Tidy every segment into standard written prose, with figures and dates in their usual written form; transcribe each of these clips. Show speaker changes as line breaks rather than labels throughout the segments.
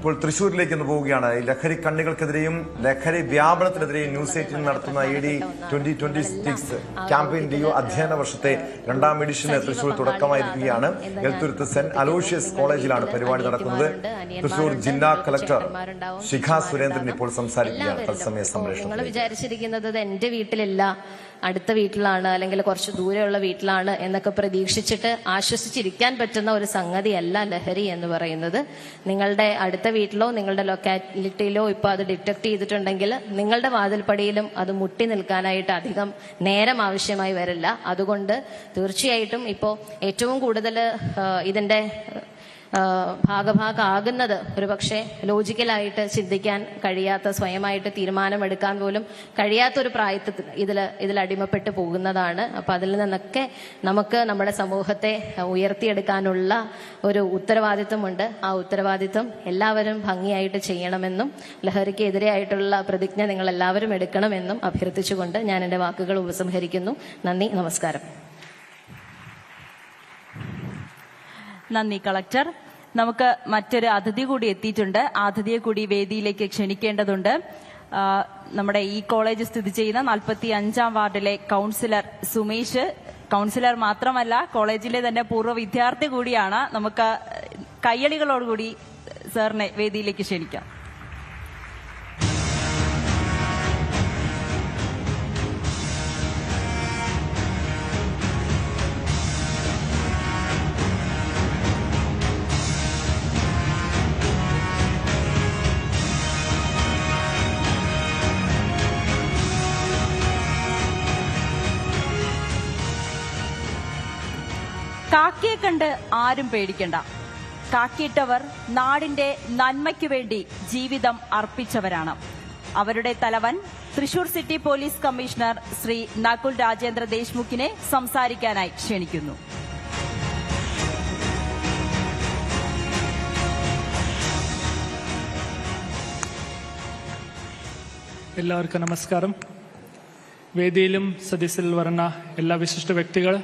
ഇപ്പോൾ തൃശ്ശൂരിലേക്ക് ഒന്ന് പോവുകയാണ്. ഈ ലഹരി കണ്ണികൾക്കെതിരെയും ലഹരി വ്യാപനത്തിനെതിരെയും ന്യൂസ് 18 നടത്തുന്ന AD 2026 ക്യാമ്പയിൻ ഡിഒ അധ്യയന വർഷത്തെ 2ാം എഡിഷന് തൃശ്ശൂർ തുടക്കമായിരിക്കുകയാണ്. എൽത്തുരുത്ത് സെന്റ് അലോഷ്യസ് കോളേജിലാണ് പരിപാടി നടക്കുന്നത്. തൃശ്ശൂർ ജില്ലാ കളക്ടർ ശിഖ സുരേന്ദ്രൻ ഇപ്പോൾ സംസാരിക്കുകയാണ് തത്സമയ സംപ്രേഷണം.
നിങ്ങൾ വിചാരിച്ചിരിക്കുന്നത് എന്റെ വീട്ടിലില്ല, അടുത്ത വീട്ടിലാണ്, അല്ലെങ്കിൽ കുറച്ച് ദൂരെയുള്ള വീട്ടിലാണ് എന്നൊക്കെ പ്രതീക്ഷിച്ചിട്ട് ആശ്വസിച്ചിരിക്കാൻ പറ്റുന്ന ഒരു സംഗതിയല്ല ലഹരി എന്ന് പറയുന്നത്. നിങ്ങളുടെ അടുത്ത വീട്ടിലോ നിങ്ങളുടെ ലൊക്കാലിറ്റിയിലോ ഇപ്പോൾ അത് ഡിറ്റക്ട് ചെയ്തിട്ടുണ്ടെങ്കിൽ നിങ്ങളുടെ വാതിൽപ്പടിയിലും അത് മുട്ടി നിൽക്കാനായിട്ട് അധികം നേരം ആവശ്യമായി വരില്ല. അതുകൊണ്ട് തീർച്ചയായിട്ടും ഇപ്പോൾ ഏറ്റവും കൂടുതൽ ഇതിന്റെ ഭാഗമാകുന്നത് ഒരുപക്ഷെ ലോജിക്കലായിട്ട് ചിന്തിക്കാൻ കഴിയാത്ത, സ്വയമായിട്ട് തീരുമാനമെടുക്കാൻ പോലും കഴിയാത്തൊരു പ്രായത്തിൽ ഇതിൽ അടിമപ്പെട്ടു പോകുന്നതാണ്. അപ്പം അതിൽ നിന്നൊക്കെ നമുക്ക് നമ്മുടെ സമൂഹത്തെ ഉയർത്തിയെടുക്കാനുള്ള ഒരു ഉത്തരവാദിത്വമുണ്ട്. ആ ഉത്തരവാദിത്വം എല്ലാവരും ഭംഗിയായിട്ട് ചെയ്യണമെന്നും ലഹരിക്കെതിരെയായിട്ടുള്ള പ്രതിജ്ഞ നിങ്ങൾ എല്ലാവരും എടുക്കണമെന്നും അഭ്യർത്ഥിച്ചുകൊണ്ട് ഞാൻ എൻ്റെ വാക്കുകൾ ഉപസംഹരിക്കുന്നു. നന്ദി, നമസ്കാരം.
നന്ദി കളക്ടർ. നമുക്ക് മറ്റൊരു അതിഥി കൂടി എത്തിയിട്ടുണ്ട്. അതിഥിയെ കൂടി വേദിയിലേക്ക് ക്ഷണിക്കേണ്ടതുണ്ട്. നമ്മുടെ ഈ കോളേജ് സ്ഥിതി ചെയ്യുന്ന 45ാം വാർഡിലെ കൗൺസിലർ സുമേഷ്. കൗൺസിലർ മാത്രമല്ല, കോളേജിലെ തന്നെ പൂർവ്വ വിദ്യാർത്ഥി കൂടിയാണ്. നമുക്ക് കയ്യടികളോടുകൂടി സാറിനെ വേദിയിലേക്ക് ക്ഷണിക്കാം. കാക്കിയെ കണ്ട് ആരും പേടിക്കണ്ട. കാക്കിയിട്ടവർ നാടിന്റെ നന്മയ്ക്കു വേണ്ടി ജീവിതം അർപ്പിച്ചവരാണ്. അവരുടെ തലവൻ Thrissur city police commissioner Shri Nakul Rajendra ദേശ്മുഖിനെ സംസാരിക്കാനായി ക്ഷണിക്കുന്നു.
എല്ലാവർക്കും നമസ്കാരം. വേദിയിലും സദസ്സിൽ വരുന്ന എല്ലാ വിശിഷ്ട വ്യക്തികൾ,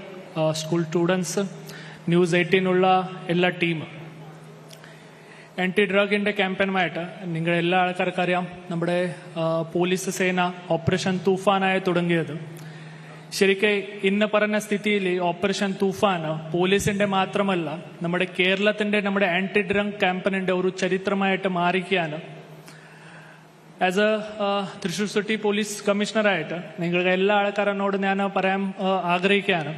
സ്കൂൾ സ്റ്റുഡൻസ്, ന്യൂസ് 18 എല്ലാ ടീം, ആന്റി ഡ്രഗിന്റെ ക്യാമ്പയിനുമായിട്ട് നിങ്ങൾ എല്ലാ ആൾക്കാർക്കും അറിയാം, നമ്മുടെ പോലീസ് സേന ഓപ്പറേഷൻ തൂഫാനായി തുടങ്ങിയത്. ശരിക്കും ഇന്ന് പറഞ്ഞ സ്ഥിതിയിൽ ഓപ്പറേഷൻ തൂഫാൻ പോലീസിന്റെ മാത്രമല്ല, നമ്മുടെ കേരളത്തിന്റെ നമ്മുടെ ആന്റി ഡ്രഗ് ക്യാമ്പയിനിന്റെ ഒരു ചരിത്രമായിട്ട് മാറിക്കുകയാണ്. As a Thrissur city police കമ്മീഷണറായിട്ട് നിങ്ങൾക്ക് എല്ലാ ആൾക്കാരോട് ഞാൻ പറയാൻ ആഗ്രഹിക്കുകയാണ്.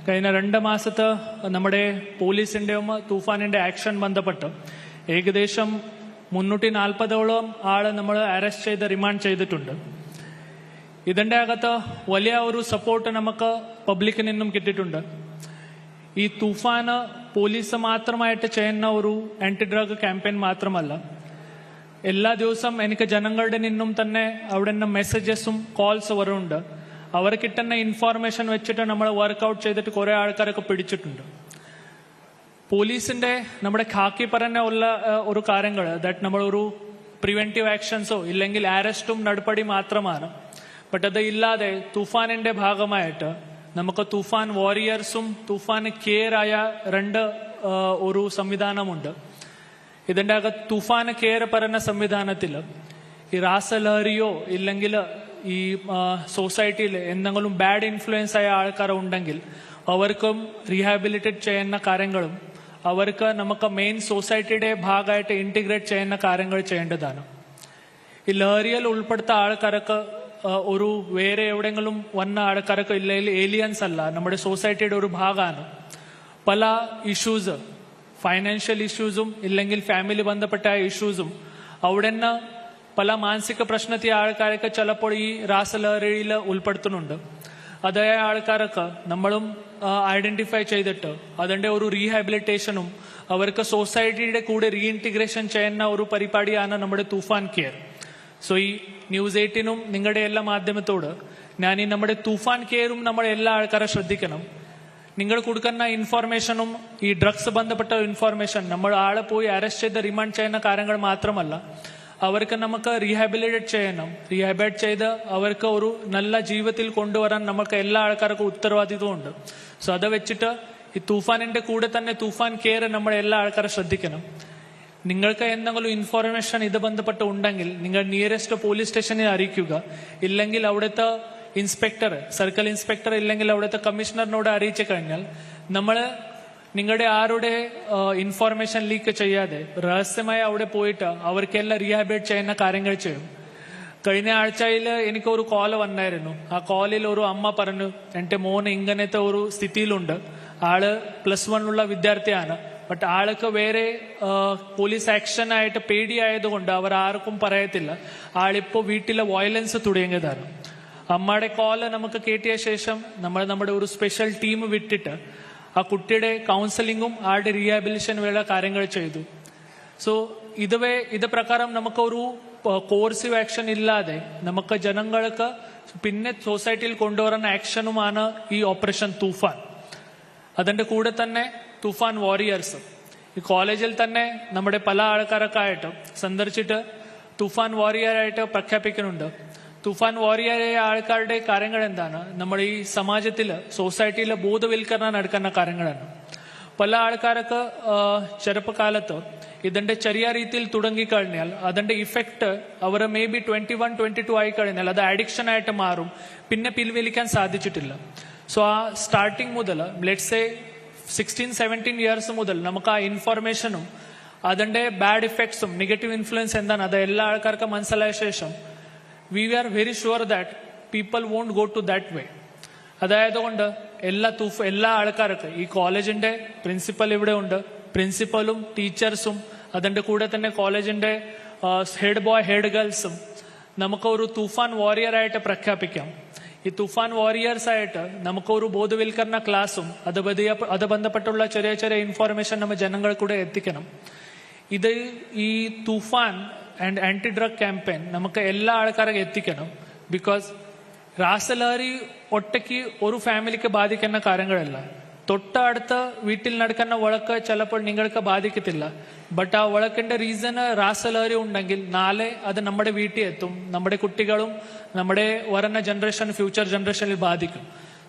കഴിഞ്ഞ 2 മാസത്തെ നമ്മുടെ പോലീസിന്റെയും തൂഫാനിന്റെ ആക്ഷൻ ബന്ധപ്പെട്ട് ഏകദേശം 340ഓളം ആള് നമ്മൾ അറസ്റ്റ് ചെയ്ത് റിമാൻഡ് ചെയ്തിട്ടുണ്ട്. ഇതിന്റെ അകത്ത് വലിയ ഒരു സപ്പോർട്ട് നമുക്ക് പബ്ലിക്കിൽ നിന്നും കിട്ടിയിട്ടുണ്ട്. ഈ തൂഫാന് പോലീസ് മാത്രമായിട്ട് ചെയ്യുന്ന ഒരു ആന്റി ഡ്രഗ് ക്യാമ്പയിൻ മാത്രമല്ല, എല്ലാ ദിവസവും എനിക്ക് ജനങ്ങളുടെ നിന്നും തന്നെ അവിടെ നിന്ന് മെസ്സേജസും കോൾസ് വരുന്നുണ്ട്. അവർ കിട്ടുന്ന ഇൻഫോർമേഷൻ വെച്ചിട്ട് നമ്മൾ വർക്ക്ഔട്ട് ചെയ്തിട്ട് കുറെ ആൾക്കാരൊക്കെ പിടിച്ചിട്ടുണ്ട്. പോലീസിന്റെ നമ്മുടെ ഖാക്കി പറഞ്ഞ ഉള്ള ഒരു കാര്യങ്ങൾ ദാറ്റ് നമ്മൾ ഒരു പ്രിവെന്റീവ് ആക്ഷൻസോ ഇല്ലെങ്കിൽ അറസ്റ്റും നടപടി മാത്രമാണ്. ബട്ട് അത് ഇല്ലാതെ തൂഫാനിന്റെ ഭാഗമായിട്ട് നമുക്ക് തൂഫാൻ വാരിയേഴ്സും തൂഫാൻ കെയർ ആയ 2 ഒരു സംവിധാനമുണ്ട്. ഇതിന്റെ അകത്ത് തൂഫാൻ കെയർ പറയുന്ന സംവിധാനത്തിൽ ഈ രാസലഹരിയോ ഇല്ലെങ്കിൽ ഈ സൊസൈറ്റിയിൽ എന്തെങ്കിലും ബാഡ് ഇൻഫ്ലുവൻസ് ആയ ആൾക്കാർ ഉണ്ടെങ്കിൽ അവർക്കും റീഹാബിലിറ്റേറ്റ് ചെയ്യുന്ന കാര്യങ്ങളും അവർക്ക് നമുക്ക് മെയിൻ സൊസൈറ്റിയുടെ ഭാഗമായിട്ട് ഇന്റഗ്രേറ്റ് ചെയ്യുന്ന കാര്യങ്ങൾ ചെയ്യേണ്ടതാണ്. ഈ ലഹരിയിൽ ഉൾപ്പെടുത്ത ആൾക്കാർക്ക് ഒരു വേറെ എവിടെയെങ്കിലും വന്ന ആൾക്കാർക്ക് ഇല്ലെങ്കിൽ ഏലിയൻസ് അല്ല, നമ്മുടെ സൊസൈറ്റിയുടെ ഒരു ഭാഗമാണ്. പല ഇഷ്യൂസ്, ഫൈനാൻഷ്യൽ ഇഷ്യൂസും ഇല്ലെങ്കിൽ ഫാമിലി ബന്ധപ്പെട്ട ഇഷ്യൂസും അവിടെ നിന്ന് പല മാനസിക പ്രശ്നത്തെ ആൾക്കാരൊക്കെ ചിലപ്പോൾ ഈ രാസലഹരിയിൽ ഉൾപ്പെടുത്തുന്നുണ്ട്. അതേ ആൾക്കാരൊക്കെ നമ്മളും ഐഡന്റിഫൈ ചെയ്തിട്ട് അതിന്റെ ഒരു റീഹാബിലിറ്റേഷനും അവർക്ക് സൊസൈറ്റിയുടെ കൂടെ റീഇൻറ്റിഗ്രേഷൻ ചെയ്യുന്ന ഒരു പരിപാടിയാണ് നമ്മുടെ തൂഫാൻ കെയർ. സോ ഈ ന്യൂസ് 18 നിങ്ങളുടെ എല്ലാ മാധ്യമത്തോട് ഞാൻ ഈ നമ്മുടെ തൂഫാൻ കെയറും നമ്മുടെ എല്ലാ ആൾക്കാരെ ശ്രദ്ധിക്കണം. നിങ്ങൾ കൊടുക്കുന്ന ഇൻഫോർമേഷനും ഈ ഡ്രഗ്സ് ബന്ധപ്പെട്ട ഇൻഫോർമേഷൻ നമ്മൾ ആളെ പോയി അറസ്റ്റ് ചെയ്ത് റിമാൻഡ് ചെയ്യുന്ന കാര്യങ്ങൾ മാത്രമല്ല, അവർക്ക് നമുക്ക് റീഹാബിലിറ്റേറ്റ് ചെയ്യണം. റീഹാബിലിറ്റേറ്റ് ചെയ്ത് അവർക്ക് ഒരു നല്ല ജീവിതത്തിൽ കൊണ്ടുവരാൻ നമുക്ക് എല്ലാ ആൾക്കാർക്കും ഉത്തരവാദിത്വമുണ്ട്. സോ അത് വെച്ചിട്ട് ഈ തൂഫാനിന്റെ കൂടെ തന്നെ തൂഫാൻ കെയർ നമ്മൾ എല്ലാ ആൾക്കാരും ശ്രദ്ധിക്കണം. നിങ്ങൾക്ക് എന്തെങ്കിലും ഇൻഫോർമേഷൻ ഇത് ബന്ധപ്പെട്ട് ഉണ്ടെങ്കിൽ നിങ്ങൾ നിയറസ്റ്റ് പോലീസ് സ്റ്റേഷനിൽ അറിയിക്കുക. ഇല്ലെങ്കിൽ അവിടുത്തെ ഇൻസ്പെക്ടർ, സർക്കിൾ ഇൻസ്പെക്ടർ ഇല്ലെങ്കിൽ അവിടുത്തെ കമ്മീഷണറിനോട് അറിയിച്ചു കഴിഞ്ഞാൽ നമ്മൾ നിങ്ങളുടെ ആരുടെ ഇൻഫോർമേഷൻ ലീക്ക് ചെയ്യാതെ രഹസ്യമായി അവിടെ പോയിട്ട് അവർക്കെല്ലാം റീഹാബിലിറ്റ് ചെയ്യുന്ന കാര്യങ്ങൾ ചെയ്യും. കഴിഞ്ഞ ആഴ്ചയിൽ എനിക്കൊരു കോൾ വന്നായിരുന്നു. ആ കോളിൽ ഒരു അമ്മ പറഞ്ഞു, എൻ്റെ മോൻ ഇങ്ങനത്തെ ഒരു സ്ഥിതിയിലുണ്ട്. ആള് +1 വിദ്യാർത്ഥിയാണ്. ബട്ട് ആൾക്ക് വേറെ പോലീസ് ആക്ഷൻ ആയിട്ട് പേടിയായതുകൊണ്ട് അവർ ആർക്കും പറയത്തില്ല. ആളിപ്പോ വീട്ടിലെ വയലൻസ് തുടങ്ങിയതാണ്. അമ്മയുടെ കോള് നമുക്ക് കേട്ടിയ ശേഷം നമ്മൾ നമ്മുടെ ഒരു സ്പെഷ്യൽ ടീം വിട്ടിട്ട് ആ കുട്ടിയുടെ കൗൺസിലിങ്ങും ആളുടെ റീഹാബിലിറ്റേഷൻ വേണ്ട കാര്യങ്ങൾ ചെയ്തു. സോ ഇത് പ്രകാരം നമുക്കൊരു കോഴ്സീവ് ആക്ഷൻ ഇല്ലാതെ നമുക്ക് ജനങ്ങൾക്ക് പിന്നെ സൊസൈറ്റിയിൽ കൊണ്ടുവരുന്ന ആക്ഷനുമാണ് ഈ ഓപ്പറേഷൻ തൂഫാൻ. അതിന്റെ കൂടെ തന്നെ തൂഫാൻ വാരിയേഴ്സ് ഈ കോളേജിൽ തന്നെ നമ്മുടെ പല ആൾക്കാരൊക്കെ ആയിട്ട് സന്ദർശിച്ചിട്ട് തൂഫാൻ വാരിയറായിട്ട് പ്രഖ്യാപിക്കുന്നുണ്ട്. തൂഫാൻ വാരിയറായ ആൾക്കാരുടെ കാര്യങ്ങൾ എന്താണ്? നമ്മൾ ഈ സമാജത്തിൽ സൊസൈറ്റിയിൽ ബോധവൽക്കരണം നടക്കുന്ന കാര്യങ്ങളാണ്. പല ആൾക്കാർക്ക് ചെറുപ്പകാലത്ത് ഇതിന്റെ ചെറിയ രീതിയിൽ തുടങ്ങിക്കഴിഞ്ഞാൽ അതിന്റെ ഇഫക്റ്റ് അവർ മേ ബി 21-22 ആയി കഴിഞ്ഞാൽ അത് അഡിക്ഷൻ ആയിട്ട് മാറും. പിന്നെ പിൻവലിക്കാൻ സാധിച്ചിട്ടില്ല. സോ ആ സ്റ്റാർട്ടിങ് മുതൽ ലെറ്റ്സ് സേ 16-17 ഇയേഴ്സ് മുതൽ നമുക്ക് ആ ഇൻഫർമേഷനും അതിന്റെ ബാഡ് ഇഫക്ട്സും നെഗറ്റീവ് ഇൻഫ്ലുവൻസ് എന്താണ് അത് എല്ലാ ആൾക്കാർക്കും മനസ്സിലായ ശേഷം we are very sure that people won't go to that way. അതായതുകൊണ്ട് എല്ലാ ആൾക്കാർക്ക് ഈ കോളേജിന്റെ പ്രിൻസിപ്പൽ ഇവിടെ ഉണ്ട്, പ്രിൻസിപ്പലും ടീച്ചേഴ്സും അതിന്റെ കൂടെ തന്നെ കോളേജിന്റെ ഹെഡ് ബോയ് ഹെഡ് ഗേൾസും നമുക്ക് ഒരു തൂഫാൻ വാരിയർ ആയിട്ട് പ്രഖ്യാപിക്കാം. ഈ തൂഫാൻ വാരിയേഴ്സ് ആയിട്ട് നമുക്കൊരു ബോധവൽക്കരണ ക്ലാസ്സും അത് ബന്ധപ്പെട്ടുള്ള ചെറിയ ചെറിയ ഇൻഫോർമേഷൻ നമ്മൾ ജനങ്ങൾ കൂടെ എത്തിക്കണം. ഇത് ഈ തൂഫാൻ ആൻഡ് ആന്റി ഡ്രഗ് ക്യാമ്പയിൻ നമുക്ക് എല്ലാ ആൾക്കാർക്കും എത്തിക്കണം. ബിക്കോസ് രാസലഹരി ഒറ്റയ്ക്ക് ഒരു ഫാമിലിക്ക് ബാധിക്കുന്ന കാര്യങ്ങളല്ല. തൊട്ടടുത്ത വീട്ടിൽ നടക്കുന്ന വഴക്ക് ചിലപ്പോൾ നിങ്ങൾക്ക് ബാധിക്കത്തില്ല. ബട്ട് ആ വഴക്കിന്റെ റീസണ് രാസലഹരി ഉണ്ടെങ്കിൽ നാളെ അത് നമ്മുടെ വീട്ടിൽ എത്തും, നമ്മുടെ കുട്ടികളും നമ്മുടെ വരുന്ന ജനറേഷൻ ഫ്യൂച്ചർ ജനറേഷനിൽ ബാധിക്കും.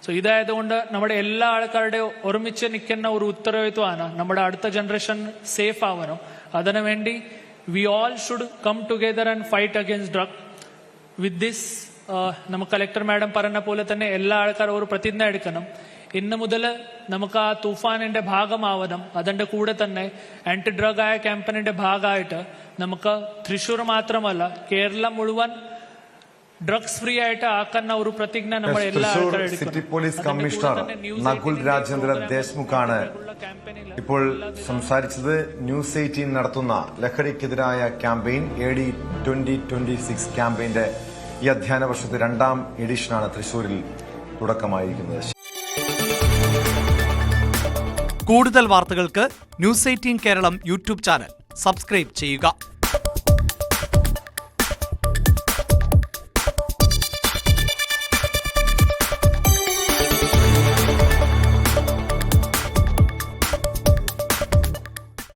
സോ ഇതായതുകൊണ്ട് നമ്മുടെ എല്ലാ ആൾക്കാരുടെ ഒരുമിച്ച് നിൽക്കുന്ന ഒരു ഉത്തരവാദിത്വമാണ് നമ്മുടെ അടുത്ത ജനറേഷൻ സേഫ് ആവണം. അതിനുവേണ്ടി we all should come together and fight against drug. With this നമുക്ക് കളക്ടർ മാഡം പറഞ്ഞ പോലെ തന്നെ എല്ലാ ആൾക്കാരും ഒരു പ്രതിജ്ഞ എടുക്കണം. ഇന്ന് മുതൽ നമുക്ക് ആ തൂഫാനിന്റെ ഭാഗമാവണം. അതിന്റെ കൂടെ തന്നെ ആന്റി ഡ്രഗ് ആയ ക്യാമ്പയിനിന്റെ ഭാഗമായിട്ട് നമുക്ക് തൃശ്ശൂർ മാത്രമല്ല കേരളം മുഴുവൻ ഡ്രഗ്സ് ഫ്രീ ആയിട്ട് ആക്കുന്ന ഒരു പ്രതിജ്ഞ നമ്മൾ എല്ലാ ആൾക്കാരും
city police commissioner Nakul Rajendra ദേശ്മുഖാണ് ഇപ്പോൾ സംസാരിച്ചത്. ന്യൂസ് 18 നടത്തുന്ന ലഹരിക്കെതിരായ ക്യാമ്പയിൻ AD 2026 ക്യാമ്പയിന്റെ ഈ അധ്യയന വർഷത്തെ 2ാം എഡിഷനാണ് തൃശൂരിൽ തുടക്കമായിരിക്കുന്നത്.
കൂടുതൽ വാർത്തകൾക്ക് news 18 Keralam YouTube channel subscribe ചെയ്യുക.